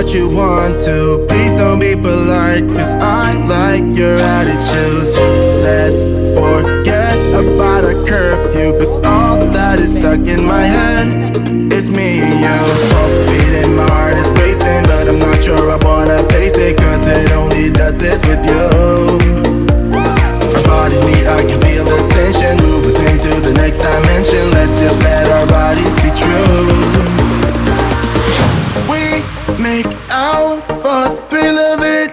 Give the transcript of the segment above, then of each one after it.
what you want to. Please don't be polite, cause I like your attitude. Let's forget about a curfew, cause all that is stuck in my head is me and you. Both speed and my heart is racing, but I'm not sure I wanna face it, cause it only does this with you. Our bodies meet, I can feel the tension. Move us into the next dimension. Let's just let our bodies be true. We make out for the thrill of it,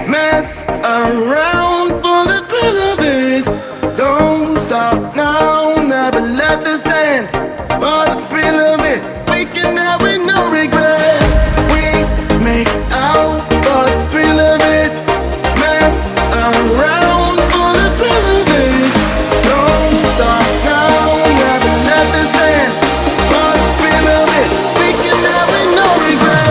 mess around for the thrill of it. Don't stop now, never let this end. For the thrill of it, we can have with no regrets. We make out for the thrill of it, mess around for the thrill of it. Don't stop now, never let this end. For the thrill of it, we can have with no regrets.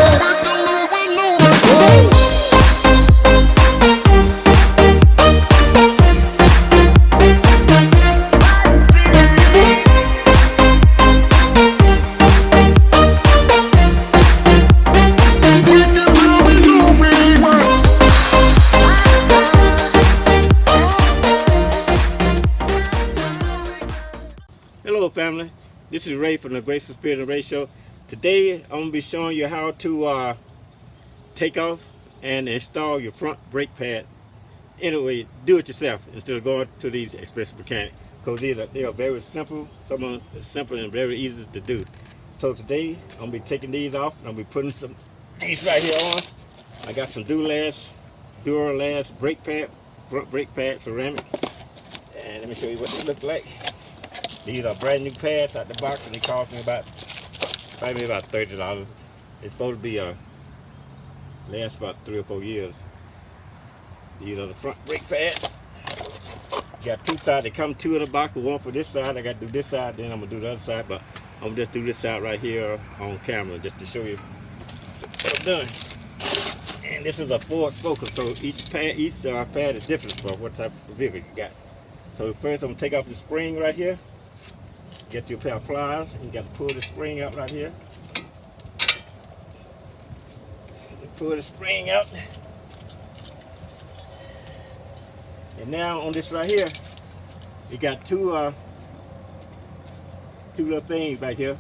Hello family, this is Ray from the Graceful Spirit and Ratio. Today I'm going to be showing you how to take off and install your front brake pad. Anyway, do it yourself instead of going to these expensive mechanics, because they are very simple. Some of them are simple and very easy to do. So today I'm going to be taking these off and I'm going to be putting some these right here on. I got some Duralast brake pad, front brake pad ceramic, and let me show you what they look like. These are brand new pads out the box, and they cost me probably about $30. It's supposed to be last about 3 or 4 years. These are the front brake pads. Got two sides. They come two in the box. One for this side. I got to do this side, then I'm gonna do the other side. But I'm gonna just do this side right here on camera, just to show you what I'm doing. And this is a Ford Focus, so each pad is different for what type of vehicle you got. So first I'm gonna take off the spring right here. Get your pair of pliers, and you got to pull the spring out right here. Pull the spring out. And now on this right here, you got two little things right here.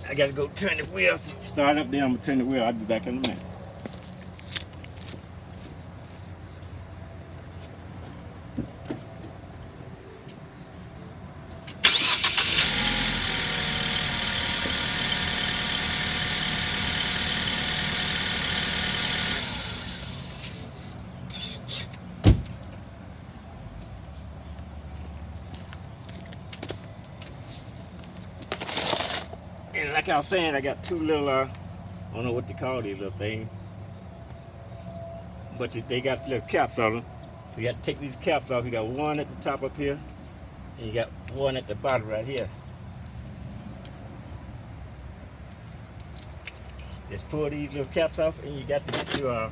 I got to go turn the wheel. Start up, then I'm going to turn the wheel. I'll be back in a minute. And like I was saying, I got two little, I don't know what they call these little things, but they got little caps on them. So you got to take these caps off. You got one at the top up here, and you got one at the bottom right here. Just pull these little caps off, and you got to get your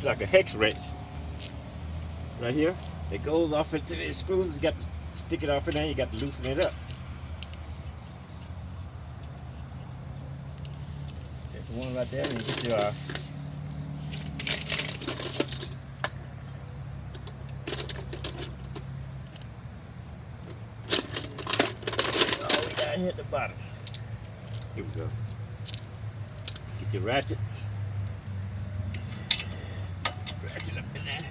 like a hex wrench right here. It goes off into the screws. You got to stick it off in there. You got to loosen it up. There's one right there, and you get your all the way down here at the bottom. Here we go. Get your ratchet. Ratchet up in there.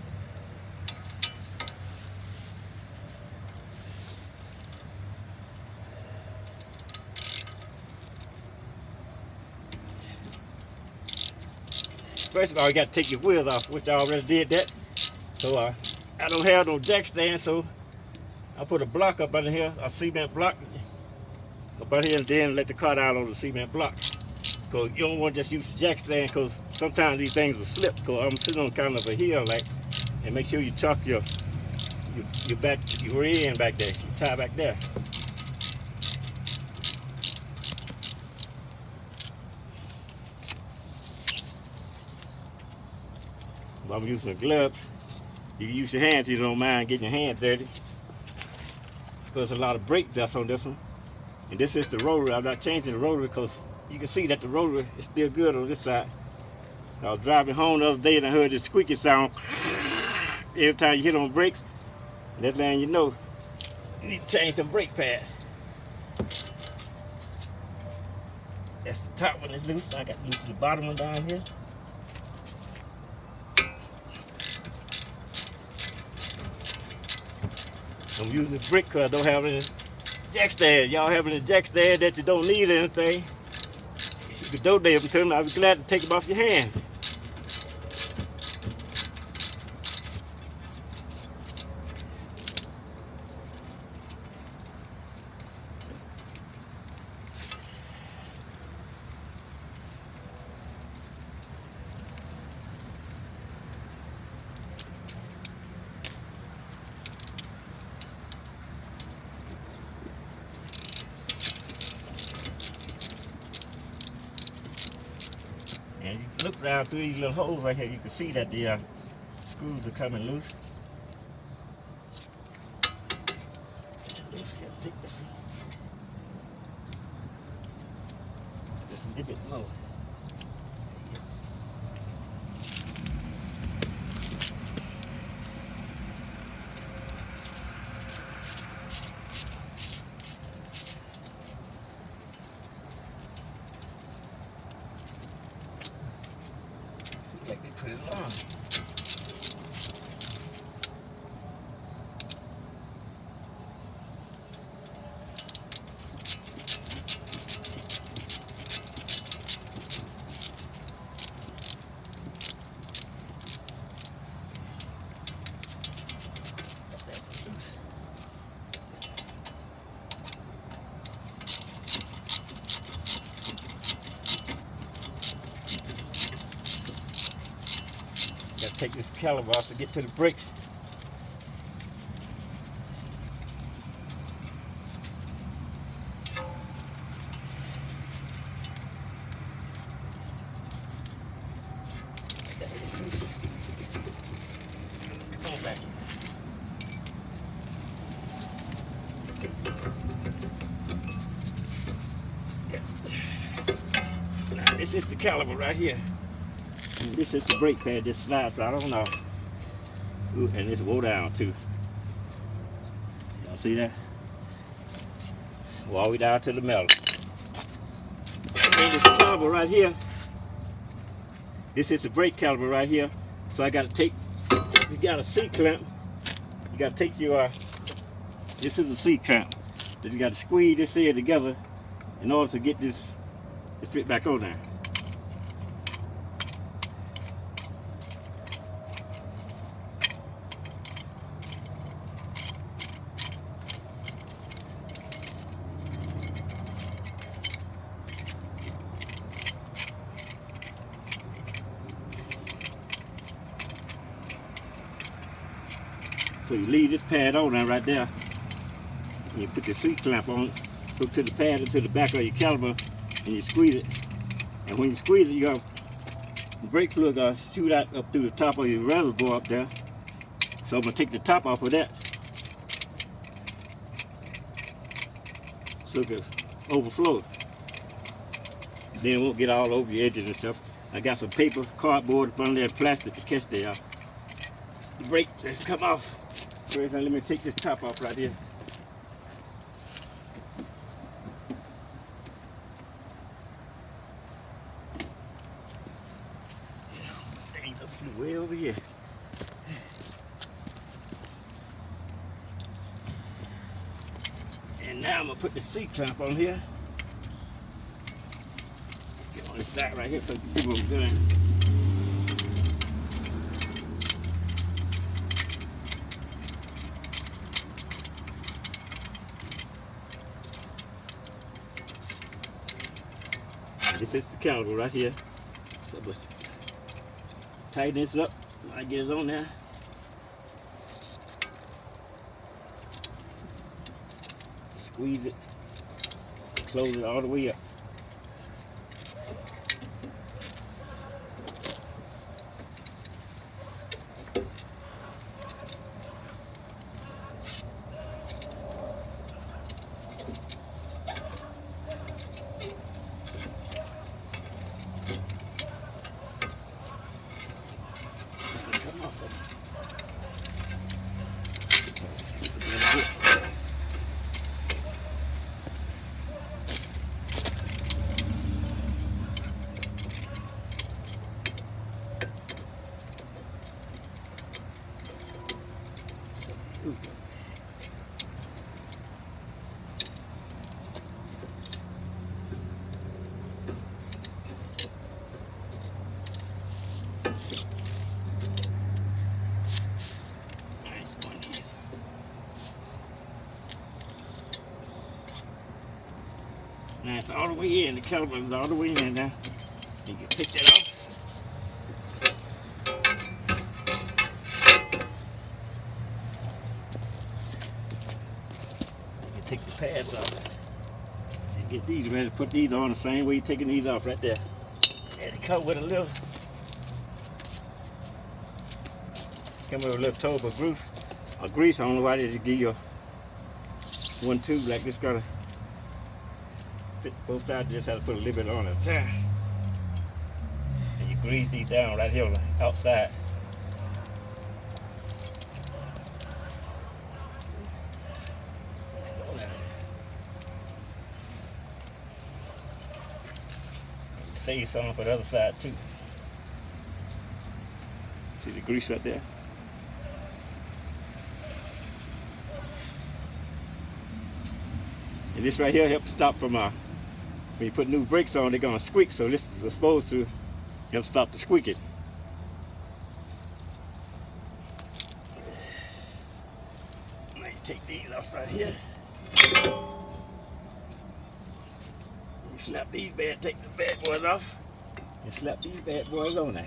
First of all, you got to take your wheels off, which I already did that. So I don't have no jack stand, so I put a block up under here, a cement block up under here, and then let the car out on the cement block. Because you don't want to just use the jack stand, because sometimes these things will slip. Because I'm sitting on kind of a hill, like, and make sure you tuck your rear end back there, you tie back there. But I'm using the gloves. You can use your hands if you don't mind getting your hands dirty. There's a lot of brake dust on this one. And this is the rotor. I'm not changing the rotor because you can see that the rotor is still good on this side. I was driving home the other day and I heard this squeaky sound every time you hit on brakes. That's letting you know you need to change them brake pads. That's the top one is loose. I got to loosen the bottom one down here. I'm using the brick because I don't have any jack stands. Y'all have any jack stands that you don't need or anything, you can donate them to me. I'll be glad to take them off your hand. And you look down through these little holes right here, you can see that the screws are coming loose. Take this just a little bit more. Like they put it on. Gotta take this caliper off to get to the brakes. Come on back. Now, this is the caliper right here. And this is the brake pad. This slides right on off. Ooh, and it's wore down too. Y'all see that? All the way down to the metal. And this caliper right here. This is the brake caliper right here. So I got to take. You got a C-clamp. You got to take your. This is a C-clamp. But you got to squeeze this here together in order to get this to fit back on there. So you leave this pad on there right there. And you put the C-clamp on, hook to the pad into the back of your caliper, and you squeeze it. And when you squeeze it, your brake fluid gonna shoot out up through the top of your reservoir up there. So I'm gonna take the top off of that, so it can overflow. Then it won't get all over your edges and stuff. I got some paper, cardboard up under there, plastic to catch the brake that's come off. First, let me take this top off right here. Dang, that flew way over here. And now I'm gonna put the C-clamp on here. Get on this side right here so you can see what I'm doing. This is the caliper right here. So let's tighten this up. I get it on there. Squeeze it. Close it all the way up. Now it's all the way in. The caliper is all the way in now. You can take that off. You can take the pads off. And get these ready to put these on the same way you're taking these off right there. And it come with a little tube of grease. I don't know why they just give you one tube like this, gotta fit both sides. Just have to put a little bit on at a time. And you grease these down right here on the outside. Save some for the other side too. See the grease right there? And this right here helps stop from when you put new brakes on, they're gonna squeak. So this is supposed to help stop the squeaking. Now you take these off right here. You slap these take the bad boys off, and slap these bad boys on there.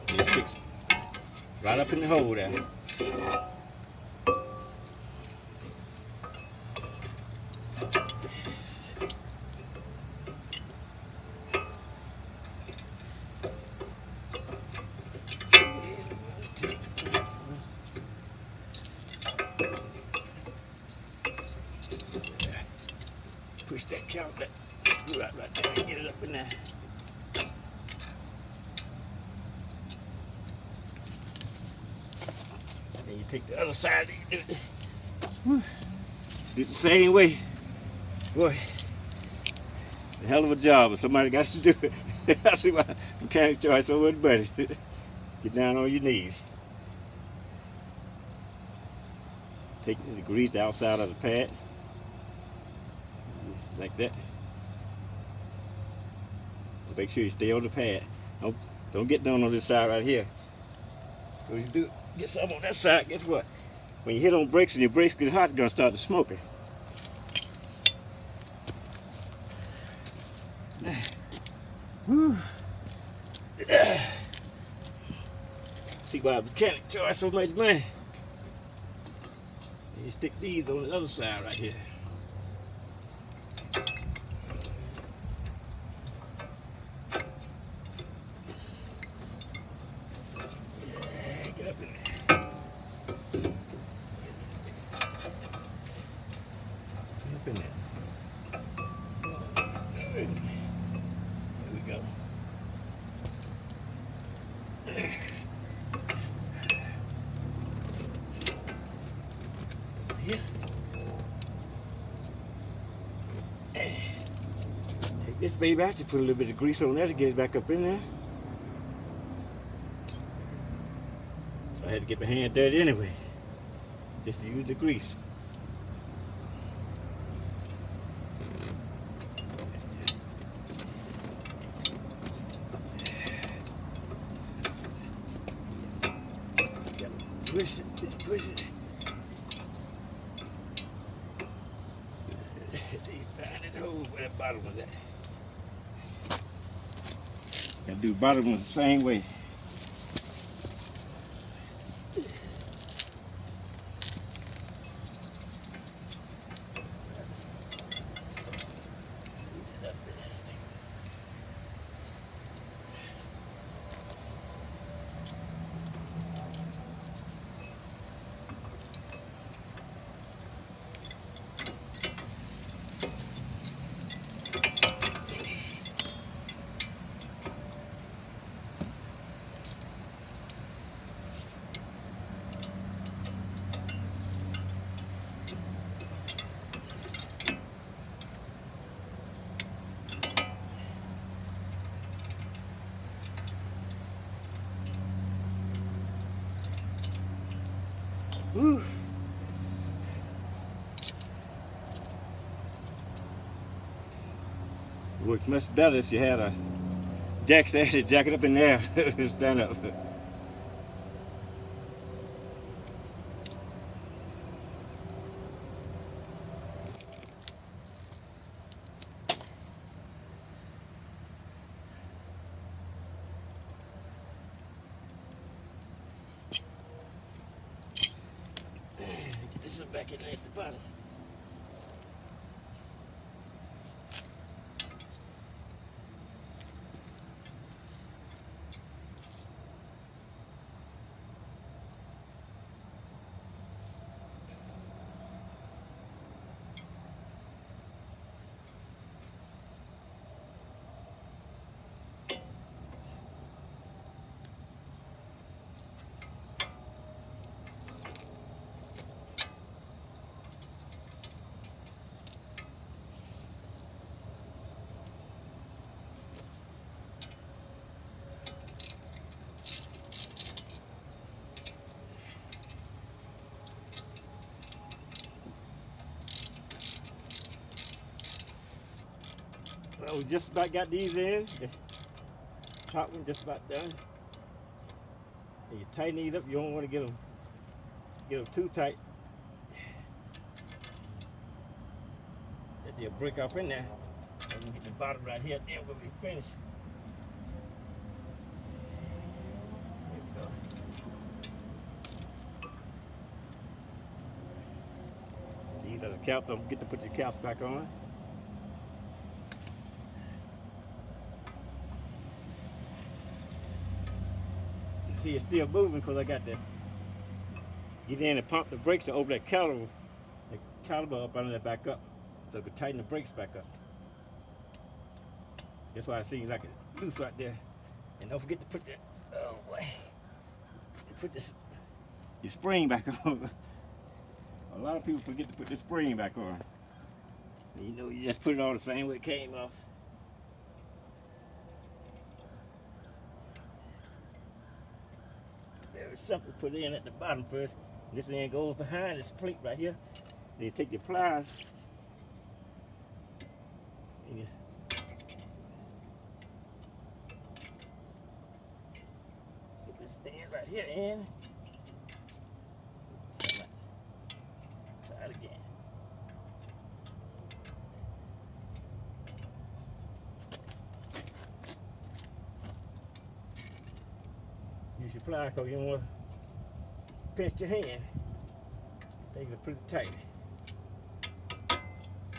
It sticks right up in the hole there. Push that count, that screw out right there, get it up in there. Then you take the other side, you do it the same way. Boy, a hell of a job, but somebody got to do it. I see why mechanics charge so much money. Get down on your knees. Take the grease outside of the pad. Like that. Make sure you stay on the pad. Don't get down on this side right here. So you do get some on that side, guess what? When you hit on brakes and your brakes get hot, it's gonna start to smoking. See why a mechanic charge so much money. And you stick these on the other side right here. Get up in there. Get up in there. There we go. Yeah. Take this baby out, just put a little bit of grease on there to get it back up in there. So I had to get my hand dirty anyway, just to use the grease. Twist it, twist it. Find that hole where that bottom was at. Gotta do the bottom one the same way. Whew. It works much better if you had a jack stand, jack it up in there, stand up. back in there at the bottom. Well, we just about got these in. The top one just about done. And you tighten these up. You don't want to get them too tight. Let the break off in there. And we get the bottom right here. Then we'll be finished. There we go. These are the caps. Don't forget to put your caps back on. See, it's still moving because I got to get in and pump the brakes to open that caliper up under that back up, so I can tighten the brakes back up. That's why I see like it's loose right there. And don't forget to put that, oh boy, put your spring back on. A lot of people forget to put the spring back on. And you know, you just put it on the same way it came off. Something to put in at the bottom first. This end goes behind this plate right here. Then you take your pliers and you put this stand right here in. Try it again. Use your pliers because you don't want to pinch your hand. Take it pretty tight.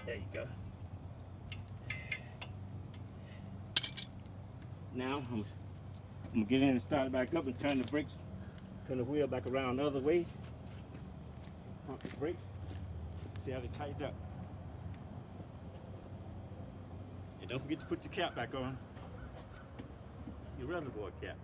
There you go. Now I'm gonna get in and start it back up and turn the brakes, turn the wheel back around the other way. Pump the brakes. See how they tighten up. And don't forget to put your cap back on. Your reservoir cap.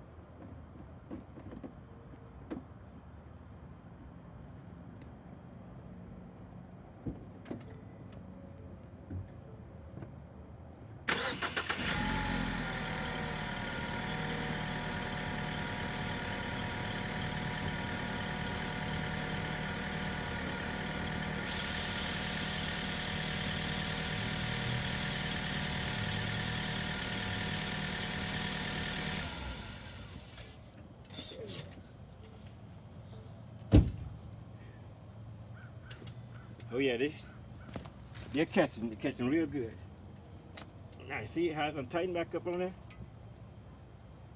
Oh yeah, they're catching real good. Now you see how it's gonna tighten back up on there?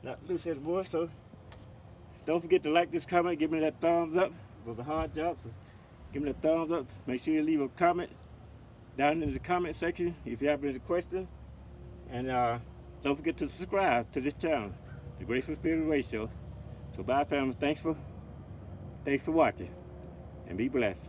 Not loose anymore, so don't forget to like this comment, give me that thumbs up. It was a hard job, so give me that thumbs up. Make sure you leave a comment down in the comment section if you have any questions. And don't forget to subscribe to this channel, the Graceful Spirit Ratio. So bye family, thanks for watching, and be blessed.